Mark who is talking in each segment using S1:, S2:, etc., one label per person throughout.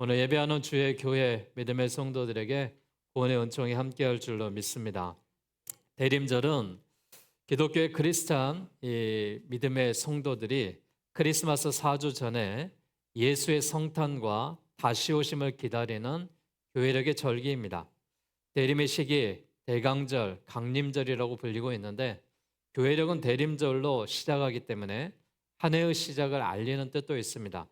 S1: 오늘 예배하는 주의 교회 믿음의 성도들에게 구원의 은총이 함께할 줄로 믿습니다. 대림절은 기독교의 크리스찬 믿음의 성도들이 크리스마스 4주 전에 예수의 성탄과 다시 오심을 기다리는 교회력의 절기입니다. 대림의 시기 대강절, 강림절이라고 불리고 있는데 교회력은 대림절로 시작하기 때문에 한 해의 시작을 알리는 뜻도 있습니다.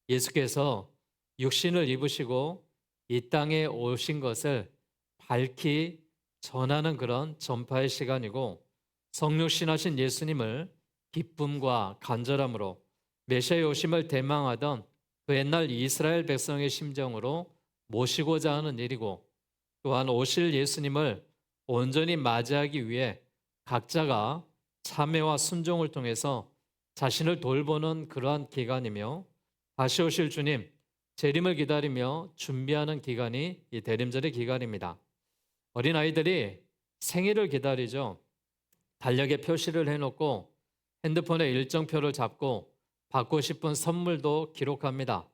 S1: 예수께서 육신을 입으시고 이 땅에 오신 것을 밝히 전하는 그런 전파의 시간이고, 성육신하신 예수님을 기쁨과 간절함으로 메시아의 오심을 대망하던 그 옛날 이스라엘 백성의 심정으로 모시고자 하는 일이고, 또한 오실 예수님을 온전히 맞이하기 위해 각자가 참회와 순종을 통해서 자신을 돌보는 그러한 기간이며, 다시 오실 주님 재림을 기다리며 준비하는 기간이 이 대림절의 기간입니다. 어린아이들이 생일을 기다리죠. 달력에 표시를 해놓고 핸드폰에 일정표를 잡고 받고 싶은 선물도 기록합니다.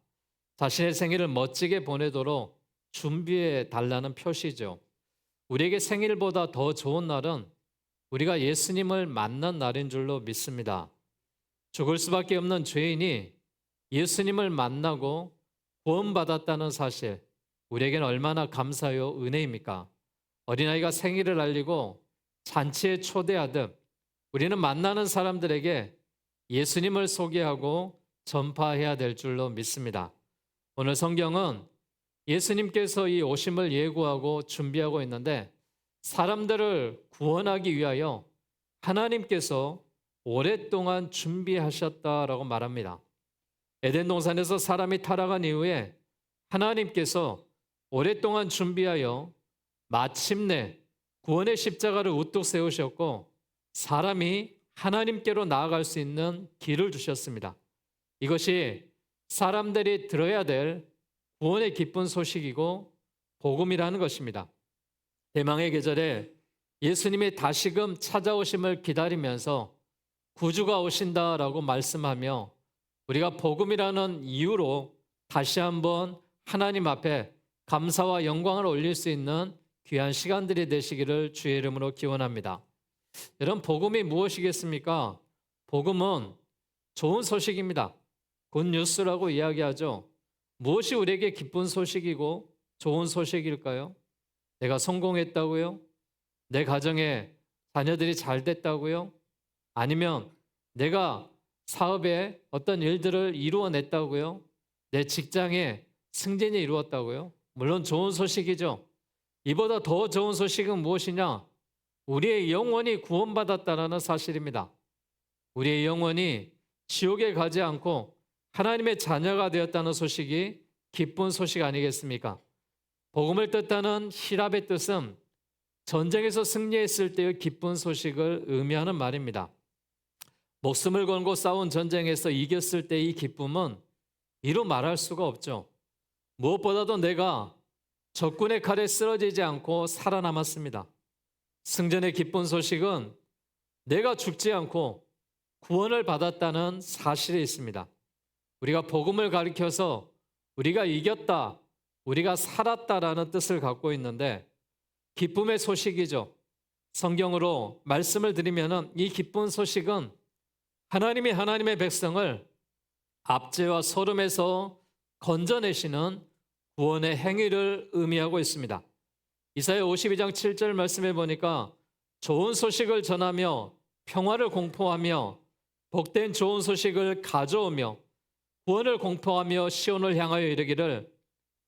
S1: 자신의 생일을 멋지게 보내도록 준비해 달라는 표시죠. 우리에게 생일보다 더 좋은 날은 우리가 예수님을 만난 날인 줄로 믿습니다. 죽을 수밖에 없는 죄인이 예수님을 만나고 구원받았다는 사실, 우리에게는 얼마나 감사요 은혜입니까? 어린아이가 생일을 알리고 잔치에 초대하듯 우리는 만나는 사람들에게 예수님을 소개하고 전파해야 될 줄로 믿습니다. 오늘 성경은 예수님께서 이 오심을 예고하고 준비하고 있는데, 사람들을 구원하기 위하여 하나님께서 오랫동안 준비하셨다라고 말합니다. 에덴 동산에서 사람이 타락한 이후에 하나님께서 오랫동안 준비하여 마침내 구원의 십자가를 우뚝 세우셨고, 사람이 하나님께로 나아갈 수 있는 길을 주셨습니다. 이것이 사람들이 들어야 될 구원의 기쁜 소식이고 복음이라는 것입니다. 대망의 계절에 예수님이 다시금 찾아오심을 기다리면서 구주가 오신다라고 말씀하며, 우리가 복음이라는 이유로 다시 한번 하나님 앞에 감사와 영광을 올릴 수 있는 귀한 시간들이 되시기를 주의 이름으로 기원합니다. 여러분, 복음이 무엇이겠습니까? 복음은 좋은 소식입니다. 굿뉴스라고 이야기하죠. 무엇이 우리에게 기쁜 소식이고 좋은 소식일까요? 내가 성공했다고요? 내 가정에 자녀들이 잘 됐다고요? 아니면 내가 사업에 어떤 일들을 이루어냈다고요? 내 직장에 승진이 이루었다고요? 물론 좋은 소식이죠. 이보다 더 좋은 소식은 무엇이냐? 우리의 영혼이 구원받았다는 사실입니다. 우리의 영혼이 지옥에 가지 않고 하나님의 자녀가 되었다는 소식이 기쁜 소식 아니겠습니까? 복음을 뜻하는 히랍의 뜻은 전쟁에서 승리했을 때의 기쁜 소식을 의미하는 말입니다. 목숨을 걸고 싸운 전쟁에서 이겼을 때의 기쁨은 이루 말할 수가 없죠. 무엇보다도 내가 적군의 칼에 쓰러지지 않고 살아남았습니다. 승전의 기쁜 소식은 내가 죽지 않고 구원을 받았다는 사실이 있습니다. 우리가 복음을 가리켜서 우리가 이겼다, 우리가 살았다라는 뜻을 갖고 있는데, 기쁨의 소식이죠. 성경으로 말씀을 드리면 이 기쁜 소식은 하나님이 하나님의 백성을 압제와 소름에서 건져내시는 구원의 행위를 의미하고 있습니다. 이사야 52장 7절 말씀에 보니까 좋은 소식을 전하며 평화를 공포하며 복된 좋은 소식을 가져오며 구원을 공포하며 시온을 향하여 이르기를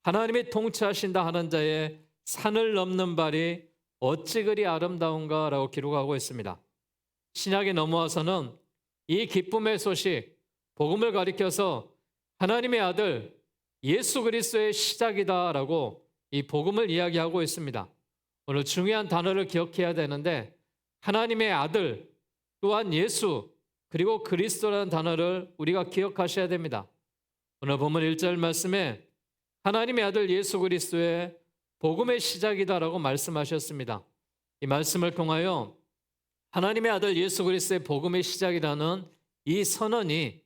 S1: 하나님이 통치하신다 하는 자의 산을 넘는 발이 어찌 그리 아름다운가 라고 기록하고 있습니다. 신약에 넘어와서는 이 기쁨의 소식, 복음을 가리켜서 하나님의 아들 예수 그리스도의 시작이다라고 이 복음을 이야기하고 있습니다. 오늘 중요한 단어를 기억해야 되는데, 하나님의 아들 또한 예수 그리고 그리스도라는 단어를 우리가 기억하셔야 됩니다. 오늘 본문 1절 말씀에 하나님의 아들 예수 그리스도의 복음의 시작이다라고 말씀하셨습니다. 이 말씀을 통하여 하나님의 아들 예수 그리스도의 복음의 시작이라는 이 선언이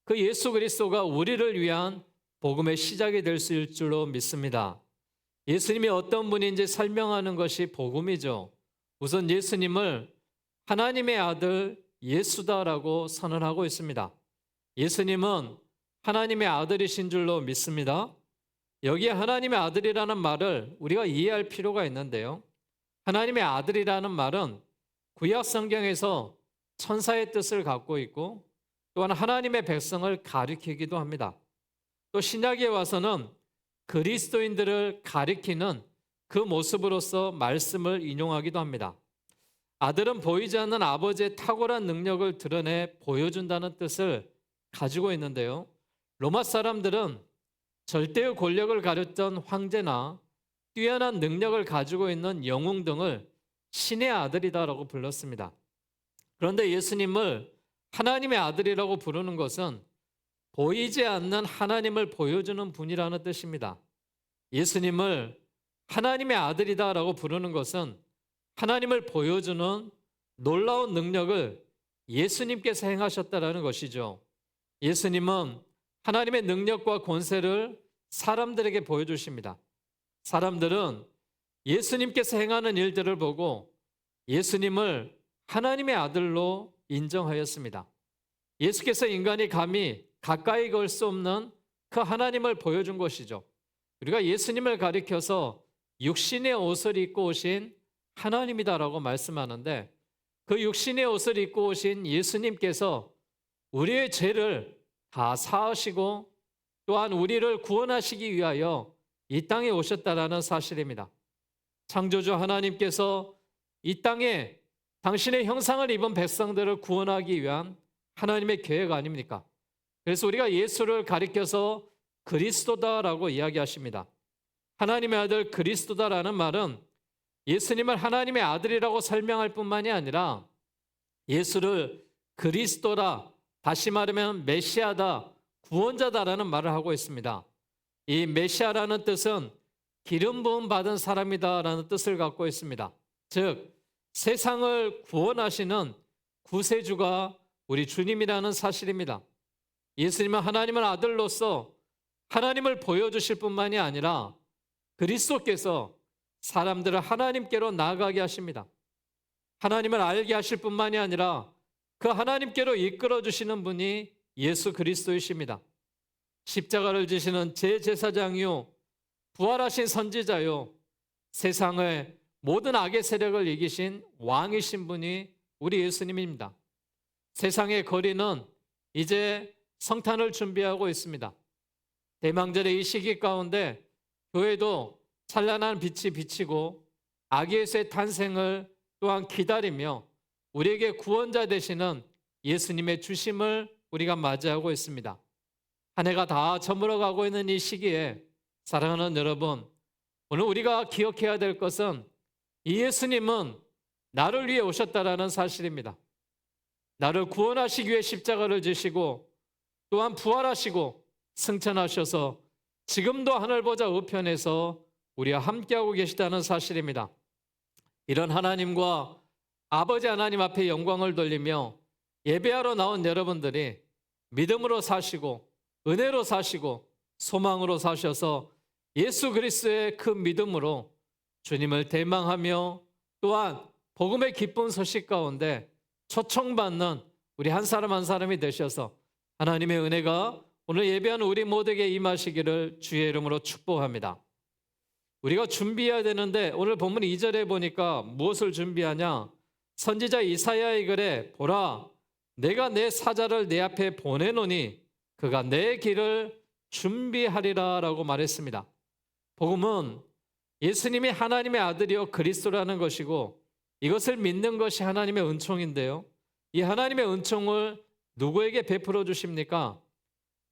S1: 그 예수 그리스도가 우리를 위한 복음의 시작이 될 수 있을 줄로 믿습니다. 예수님이 어떤 분인지 설명하는 것이 복음이죠. 우선 예수님을 하나님의 아들 예수다라고 선언하고 있습니다. 예수님은 하나님의 아들이신 줄로 믿습니다. 여기에 하나님의 아들이라는 말을 우리가 이해할 필요가 있는데요. 하나님의 아들이라는 말은 구약 성경에서 천사의 뜻을 갖고 있고 또한 하나님의 백성을 가리키기도 합니다. 또 신약에 와서는 그리스도인들을 가리키는 그 모습으로서 말씀을 인용하기도 합니다. 아들은 보이지 않는 아버지의 탁월한 능력을 드러내 보여준다는 뜻을 가지고 있는데요. 로마 사람들은 절대의 권력을 가렸던 황제나 뛰어난 능력을 가지고 있는 영웅 등을 신의 아들이다라고 불렀습니다. 그런데 예수님을 하나님의 아들이라고 부르는 것은 보이지 않는 하나님을 보여주는 분이라는 뜻입니다. 예수님을 하나님의 아들이다라고 부르는 것은 하나님을 보여주는 놀라운 능력을 예수님께서 행하셨다라는 것이죠. 예수님은 하나님의 능력과 권세를 사람들에게 보여주십니다. 사람들은 예수님께서 행하는 일들을 보고 예수님을 하나님의 아들로 인정하였습니다. 예수께서 인간이 감히 가까이 걸 수 없는 그 하나님을 보여준 것이죠. 우리가 예수님을 가리켜서 육신의 옷을 입고 오신 하나님이다라고 말씀하는데 그 육신의 옷을 입고 오신 예수님께서 우리의 죄를 다 사하시고 또한 우리를 구원하시기 위하여 이 땅에 오셨다라는 사실입니다. 창조주 하나님께서 이 땅에 당신의 형상을 입은 백성들을 구원하기 위한 하나님의 계획 아닙니까? 그래서 우리가 예수를 가리켜서 그리스도다라고 이야기하십니다. 하나님의 아들 그리스도다라는 말은 예수님을 하나님의 아들이라고 설명할 뿐만이 아니라 예수를 그리스도라, 다시 말하면 메시아다, 구원자다라는 말을 하고 있습니다. 이 메시아라는 뜻은 기름 부음 받은 사람이다라는 뜻을 갖고 있습니다. 즉 세상을 구원하시는 구세주가 우리 주님이라는 사실입니다. 예수님은 하나님의 아들로서 하나님을 보여주실 뿐만이 아니라 그리스도께서 사람들을 하나님께로 나아가게 하십니다. 하나님을 알게 하실 뿐만이 아니라 그 하나님께로 이끌어 주시는 분이 예수 그리스도이십니다. 십자가를 지시는 제제사장이요 부활하신 선지자요 세상의 모든 악의 세력을 이기신 왕이신 분이 우리 예수님입니다. 세상의 거리는 이제 성탄을 준비하고 있습니다. 대망절의 이 시기 가운데 교회도 찬란한 빛이 비치고 아기 예수의 탄생을 또한 기다리며 우리에게 구원자 되시는 예수님의 주심을 우리가 맞이하고 있습니다. 한 해가 다 저물어가고 있는 이 시기에 사랑하는 여러분, 오늘 우리가 기억해야 될 것은 이 예수님은 나를 위해 오셨다라는 사실입니다. 나를 구원하시기 위해 십자가를 지시고 또한 부활하시고 승천하셔서 지금도 하늘 보좌 우편에서 우리와 함께하고 계시다는 사실입니다. 이런 하나님과 아버지 하나님 앞에 영광을 돌리며 예배하러 나온 여러분들이 믿음으로 사시고 은혜로 사시고 소망으로 사셔서 예수 그리스도의 그 믿음으로 주님을 대망하며 또한 복음의 기쁜 소식 가운데 초청받는 우리 한 사람 한 사람이 되셔서 하나님의 은혜가 오늘 예배하는 우리 모두에게 임하시기를 주의 이름으로 축복합니다. 우리가 준비해야 되는데 오늘 본문 2절에 보니까 무엇을 준비하냐? 선지자 이사야의 글에 보라 내가 내 사자를 내 앞에 보내노니 그가 내 길을 준비하리라 라고 말했습니다. 복음은 예수님이 하나님의 아들이요 그리스도라는 것이고 이것을 믿는 것이 하나님의 은총인데요. 이 하나님의 은총을 누구에게 베풀어 주십니까?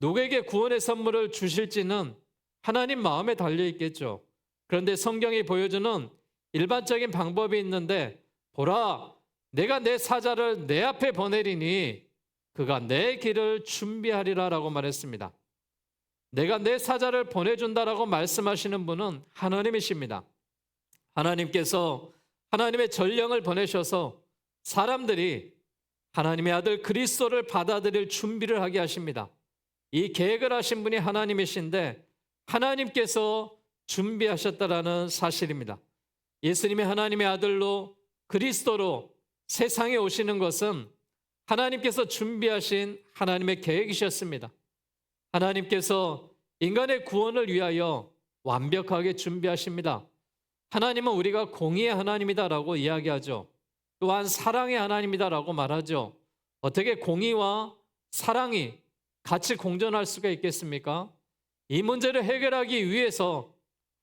S1: 누구에게 구원의 선물을 주실지는 하나님 마음에 달려 있겠죠. 그런데 성경이 보여주는 일반적인 방법이 있는데 보라 내가 내 사자를 내 앞에 보내리니 그가 내 길을 준비하리라 라고 말했습니다. 내가 내 사자를 보내준다라고 말씀하시는 분은 하나님이십니다. 하나님께서 하나님의 전령을 보내셔서 사람들이 하나님의 아들 그리스도를 받아들일 준비를 하게 하십니다. 이 계획을 하신 분이 하나님이신데 하나님께서 준비하셨다라는 사실입니다. 예수님이 하나님의 아들로 그리스도로 세상에 오시는 것은 하나님께서 준비하신 하나님의 계획이셨습니다. 하나님께서 인간의 구원을 위하여 완벽하게 준비하십니다. 하나님은 우리가 공의의 하나님이다라고 이야기하죠. 또한 사랑의 하나님이다라고 말하죠. 어떻게 공의와 사랑이 같이 공존할 수가 있겠습니까? 이 문제를 해결하기 위해서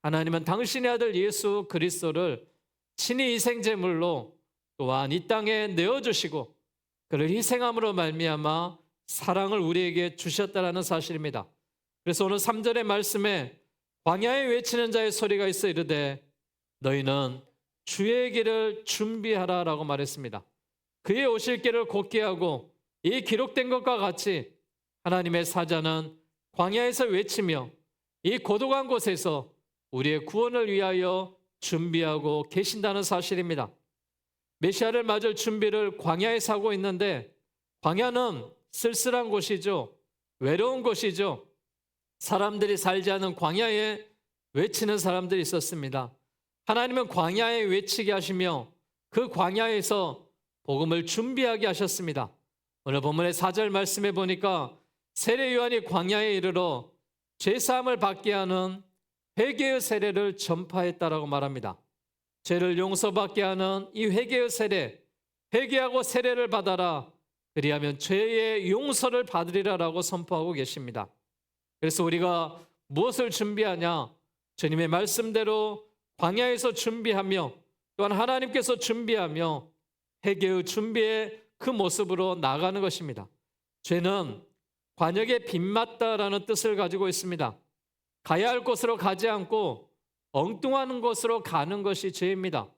S1: 하나님은 당신의 아들 예수 그리스도를 친히 희생제물로 또한 이 땅에 내어주시고 그를 희생함으로 말미암아 사랑을 우리에게 주셨다라는 사실입니다. 그래서 오늘 3절의 말씀에 광야에 외치는 자의 소리가 있어 이르되 너희는 주의 길을 준비하라라고 말했습니다. 그의 오실 길을 곧게 하고 이 기록된 것과 같이 하나님의 사자는 광야에서 외치며 이 고독한 곳에서 우리의 구원을 위하여 준비하고 계신다는 사실입니다. 메시아를 맞을 준비를 광야에서 하고 있는데 광야는 쓸쓸한 곳이죠. 외로운 곳이죠. 사람들이 살지 않은 광야에 외치는 사람들이 있었습니다. 하나님은 광야에 외치게 하시며 그 광야에서 복음을 준비하게 하셨습니다. 오늘 본문의 4절 말씀에 보니까 세례 요한이 광야에 이르러 죄사함을 받게 하는 회개의 세례를 전파했다라고 말합니다. 죄를 용서받게 하는 이 회개의 세례, 회개하고 세례를 받아라. 그리하면 죄의 용서를 받으리라라고 선포하고 계십니다. 그래서 우리가 무엇을 준비하냐? 주님의 말씀대로 광야에서 준비하며 또한 하나님께서 준비하며 회개의 준비의 그 모습으로 나가는 것입니다. 죄는 관역에 빗맞다라는 뜻을 가지고 있습니다. 가야 할 곳으로 가지 않고 엉뚱한 곳으로 가는 것이 죄입니다.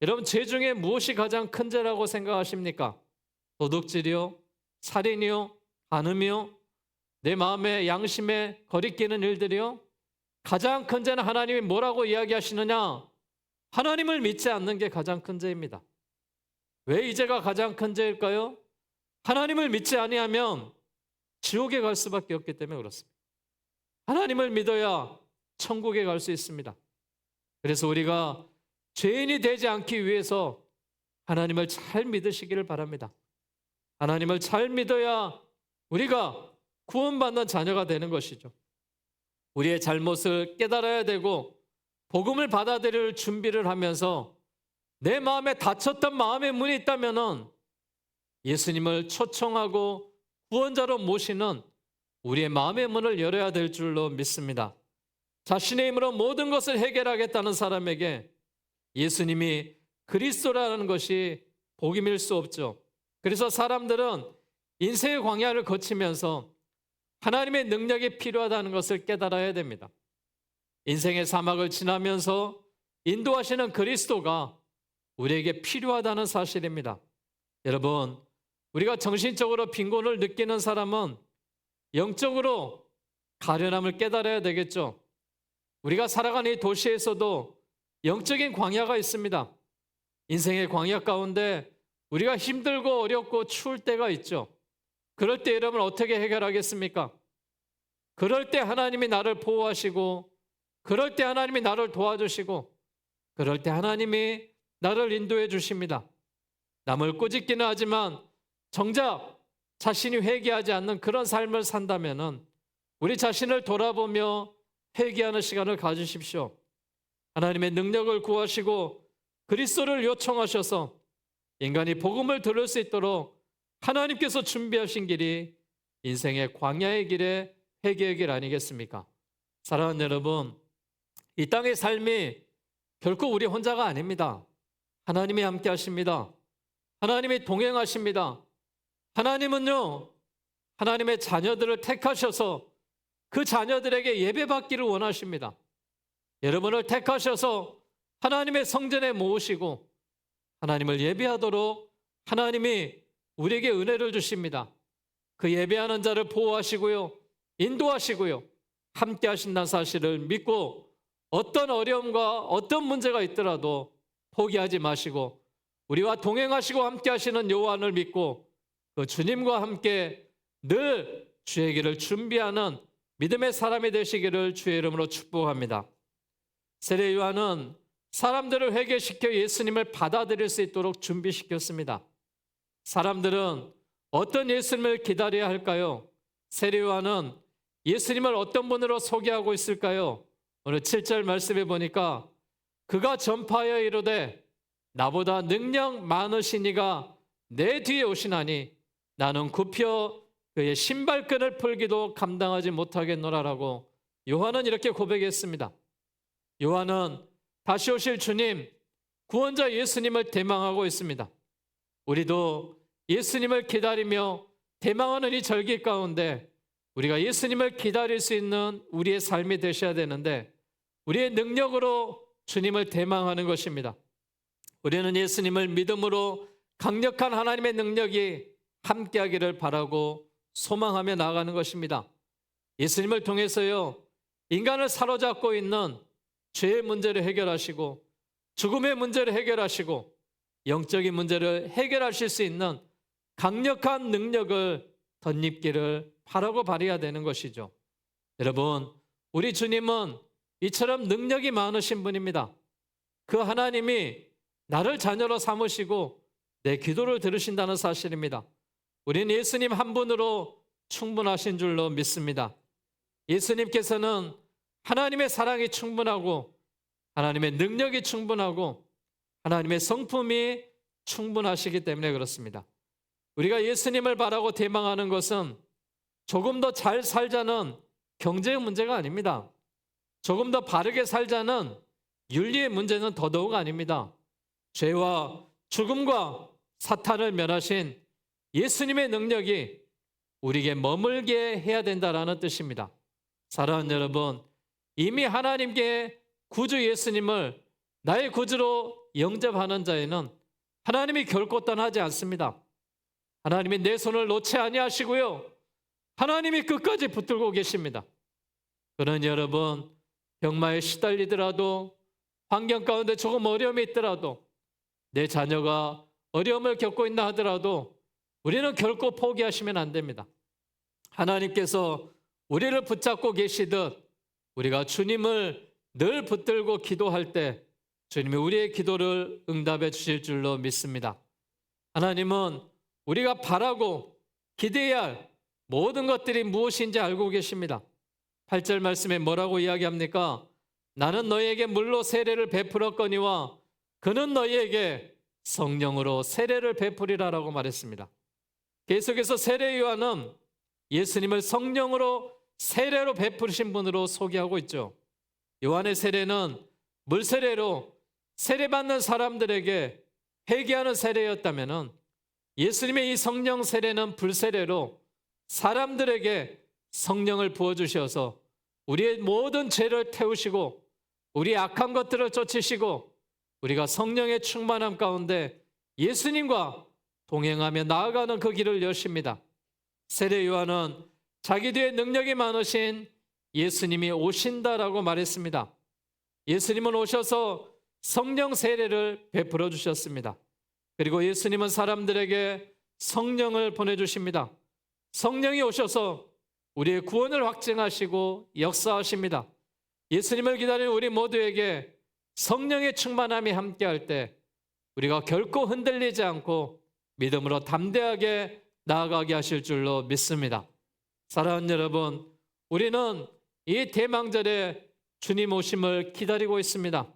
S1: 여러분, 죄 중에 무엇이 가장 큰 죄라고 생각하십니까? 도둑질이요? 살인이요? 간음이요? 내 마음의 양심에 거리끼는 일들이요? 가장 큰 죄는 하나님이 뭐라고 이야기하시느냐? 하나님을 믿지 않는 게 가장 큰 죄입니다. 왜 이 죄가 가장 큰 죄일까요? 하나님을 믿지 아니하면 지옥에 갈 수밖에 없기 때문에 그렇습니다. 하나님을 믿어야 천국에 갈 수 있습니다. 그래서 우리가 죄인이 되지 않기 위해서 하나님을 잘 믿으시기를 바랍니다. 하나님을 잘 믿어야 우리가 구원받는 자녀가 되는 것이죠. 우리의 잘못을 깨달아야 되고 복음을 받아들일 준비를 하면서 내 마음에 닫혔던 마음의 문이 있다면 예수님을 초청하고 구원자로 모시는 우리의 마음의 문을 열어야 될 줄로 믿습니다. 자신의 힘으로 모든 것을 해결하겠다는 사람에게 예수님이 그리스도라는 것이 복임일 수 없죠. 그래서 사람들은 인생의 광야를 거치면서 하나님의 능력이 필요하다는 것을 깨달아야 됩니다. 인생의 사막을 지나면서 인도하시는 그리스도가 우리에게 필요하다는 사실입니다. 여러분, 우리가 정신적으로 빈곤을 느끼는 사람은 영적으로 가련함을 깨달아야 되겠죠. 우리가 살아가는 이 도시에서도 영적인 광야가 있습니다. 인생의 광야 가운데 우리가 힘들고 어렵고 추울 때가 있죠. 그럴 때 여러분 어떻게 해결하겠습니까? 그럴 때 하나님이 나를 보호하시고, 그럴 때 하나님이 나를 도와주시고, 그럴 때 하나님이 나를 인도해 주십니다. 남을 꾸짖기는 하지만 정작 자신이 회개하지 않는 그런 삶을 산다면 우리 자신을 돌아보며 회개하는 시간을 가지십시오. 하나님의 능력을 구하시고 그리스도를 요청하셔서 인간이 복음을 들을 수 있도록 하나님께서 준비하신 길이 인생의 광야의 길에 회개의 길 아니겠습니까? 사랑하는 여러분, 이 땅의 삶이 결코 우리 혼자가 아닙니다. 하나님이 함께 하십니다. 하나님이 동행하십니다. 하나님은요, 하나님의 자녀들을 택하셔서 그 자녀들에게 예배받기를 원하십니다. 여러분을 택하셔서 하나님의 성전에 모으시고 하나님을 예배하도록 하나님이 우리에게 은혜를 주십니다. 그 예배하는 자를 보호하시고요, 인도하시고요, 함께 하신다는 사실을 믿고 어떤 어려움과 어떤 문제가 있더라도 포기하지 마시고 우리와 동행하시고 함께 하시는 여호와를 믿고 그 주님과 함께 늘 주의 길을 준비하는 믿음의 사람이 되시기를 주의 이름으로 축복합니다. 세례 요한은 사람들을 회개시켜 예수님을 받아들일 수 있도록 준비시켰습니다. 사람들은 어떤 예수님을 기다려야 할까요? 세례 요한은 예수님을 어떤 분으로 소개하고 있을까요? 오늘 7절 말씀해 보니까 그가 전파하여 이르되 나보다 능력 많으신 이가 내 뒤에 오시나니 나는 굽혀 그의 신발끈을 풀기도 감당하지 못하겠노라라고 요한은 이렇게 고백했습니다. 요한은 다시 오실 주님, 구원자 예수님을 대망하고 있습니다. 우리도 예수님을 기다리며 대망하는 이 절기 가운데 우리가 예수님을 기다릴 수 있는 우리의 삶이 되셔야 되는데 우리의 능력으로 주님을 대망하는 것입니다. 우리는 예수님을 믿음으로 강력한 하나님의 능력이 함께하기를 바라고 소망하며 나아가는 것입니다. 예수님을 통해서요, 인간을 사로잡고 있는 죄의 문제를 해결하시고 죽음의 문제를 해결하시고 영적인 문제를 해결하실 수 있는 강력한 능력을 덧입기를 바라고 바라야 되는 것이죠. 여러분, 우리 주님은 이처럼 능력이 많으신 분입니다. 그 하나님이 나를 자녀로 삼으시고 내 기도를 들으신다는 사실입니다. 우리는 예수님 한 분으로 충분하신 줄로 믿습니다. 예수님께서는 하나님의 사랑이 충분하고 하나님의 능력이 충분하고 하나님의 성품이 충분하시기 때문에 그렇습니다. 우리가 예수님을 바라고 대망하는 것은 조금 더 잘 살자는 경제의 문제가 아닙니다. 조금 더 바르게 살자는 윤리의 문제는 더더욱 아닙니다. 죄와 죽음과 사탄을 멸하신 예수님의 능력이 우리에게 머물게 해야 된다라는 뜻입니다. 사랑하는 여러분, 이미 하나님께 구주 예수님을 나의 구주로 영접하는 자에는 하나님이 결코 떠나지 않습니다. 하나님이 내 손을 놓지 아니하시고요, 하나님이 끝까지 붙들고 계십니다. 그러니 여러분, 병마에 시달리더라도 환경 가운데 조금 어려움이 있더라도 내 자녀가 어려움을 겪고 있나 하더라도 우리는 결코 포기하시면 안 됩니다. 하나님께서 우리를 붙잡고 계시듯 우리가 주님을 늘 붙들고 기도할 때 주님이 우리의 기도를 응답해 주실 줄로 믿습니다. 하나님은 우리가 바라고 기대해야 할 모든 것들이 무엇인지 알고 계십니다. 8절 말씀에 뭐라고 이야기합니까? 나는 너희에게 물로 세례를 베풀었거니와 그는 너희에게 성령으로 세례를 베풀이라라고 말했습니다. 계속해서 세례 요한은 예수님을 성령으로 세례로 베푸신 분으로 소개하고 있죠. 요한의 세례는 물세례로 세례받는 사람들에게 회개하는 세례였다면 예수님의 이 성령 세례는 불세례로 사람들에게 성령을 부어주셔서 우리의 모든 죄를 태우시고 우리의 악한 것들을 쫓으시고 우리가 성령의 충만함 가운데 예수님과 동행하며 나아가는 그 길을 여십니다. 세례 요한은 자기 뒤에 능력이 많으신 예수님이 오신다라고 말했습니다. 예수님은 오셔서 성령 세례를 베풀어 주셨습니다. 그리고 예수님은 사람들에게 성령을 보내주십니다. 성령이 오셔서 우리의 구원을 확증하시고 역사하십니다. 예수님을 기다리는 우리 모두에게 성령의 충만함이 함께할 때 우리가 결코 흔들리지 않고 믿음으로 담대하게 나아가게 하실 줄로 믿습니다. 사랑하는 여러분, 우리는 이 대망절에 주님 오심을 기다리고 있습니다.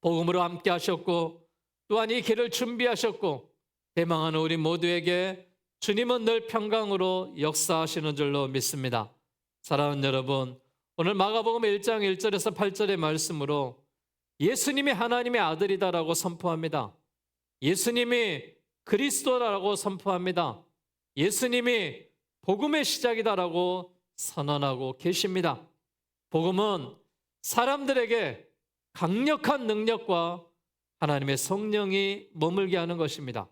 S1: 복음으로 함께 하셨고 또한 이 길을 준비하셨고 대망하는 우리 모두에게 주님은 늘 평강으로 역사하시는 줄로 믿습니다. 사랑하는 여러분, 오늘 마가복음 1장 1절에서 8절의 말씀으로 예수님이 하나님의 아들이다라고 선포합니다. 예수님이 그리스도라고 선포합니다. 예수님이 복음의 시작이다라고 선언하고 계십니다. 복음은 사람들에게 강력한 능력과 하나님의 성령이 머물게 하는 것입니다.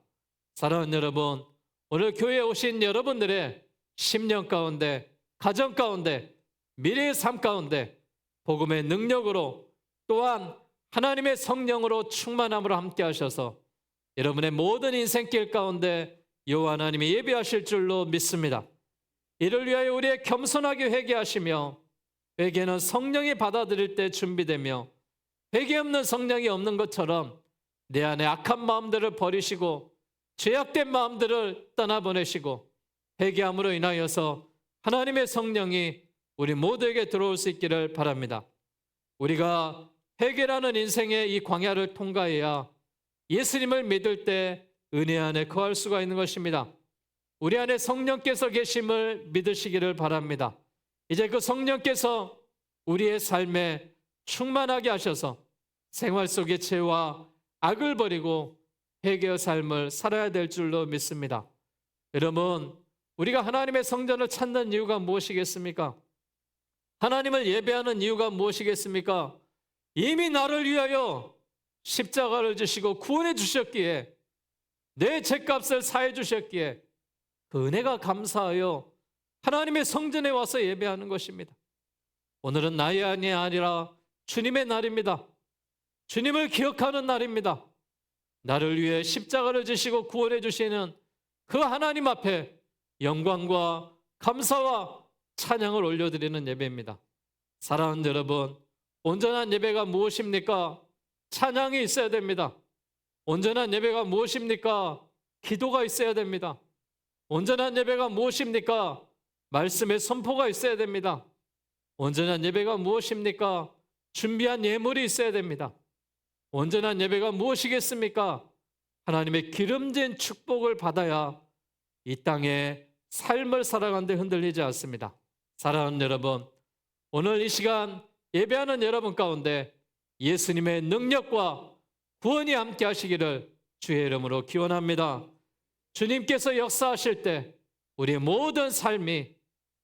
S1: 사랑하는 여러분, 오늘 교회에 오신 여러분들의 심령 가운데, 가정 가운데, 미래의 삶 가운데 복음의 능력으로 또한 하나님의 성령으로 충만함으로 함께 하셔서 여러분의 모든 인생길 가운데 여호와 하나님이 예비하실 줄로 믿습니다. 이를 위하여 우리의 겸손하게 회개하시며, 회개는 성령이 받아들일 때 준비되며, 회개 없는 성령이 없는 것처럼 내 안에 악한 마음들을 버리시고 죄악된 마음들을 떠나보내시고, 회개함으로 인하여서 하나님의 성령이 우리 모두에게 들어올 수 있기를 바랍니다. 우리가 회개라는 인생의 이 광야를 통과해야 예수님을 믿을 때 은혜 안에 거할 수가 있는 것입니다. 우리 안에 성령께서 계심을 믿으시기를 바랍니다. 이제 그 성령께서 우리의 삶에 충만하게 하셔서 생활 속의 죄와 악을 버리고 회개의 삶을 살아야 될 줄로 믿습니다. 여러분, 우리가 하나님의 성전을 찾는 이유가 무엇이겠습니까? 하나님을 예배하는 이유가 무엇이겠습니까? 이미 나를 위하여 십자가를 지시고 구원해 주셨기에, 내 죄값을 사해 주셨기에 그 은혜가 감사하여 하나님의 성전에 와서 예배하는 것입니다. 오늘은 나의 안이 아니라 주님의 날입니다. 주님을 기억하는 날입니다. 나를 위해 십자가를 지시고 구원해 주시는 그 하나님 앞에 영광과 감사와 찬양을 올려드리는 예배입니다. 사랑하는 여러분, 온전한 예배가 무엇입니까? 찬양이 있어야 됩니다. 온전한 예배가 무엇입니까? 기도가 있어야 됩니다. 온전한 예배가 무엇입니까? 말씀의 선포가 있어야 됩니다. 온전한 예배가 무엇입니까? 준비한 예물이 있어야 됩니다. 온전한 예배가 무엇이겠습니까? 하나님의 기름진 축복을 받아야 이 땅에 삶을 살아가는데 흔들리지 않습니다. 사랑하는 여러분, 오늘 이 시간 예배하는 여러분 가운데 예수님의 능력과 구원이 함께 하시기를 주의 이름으로 기원합니다. 주님께서 역사하실 때 우리의 모든 삶이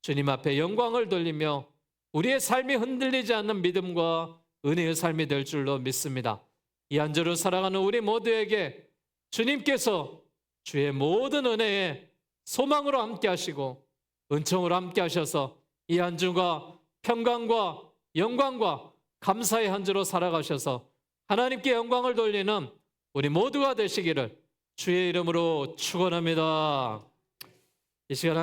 S1: 주님 앞에 영광을 돌리며 우리의 삶이 흔들리지 않는 믿음과 은혜의 삶이 될 줄로 믿습니다. 이 한 주를 살아가는 우리 모두에게 주님께서 주의 모든 은혜에 소망으로 함께 하시고 은총으로 함께 하셔서 이 한 주가 평강과 영광과 감사의 한 주로 살아가셔서 하나님께 영광을 돌리는 우리 모두가 되시기를 주의 이름으로 축원합니다. 이 시간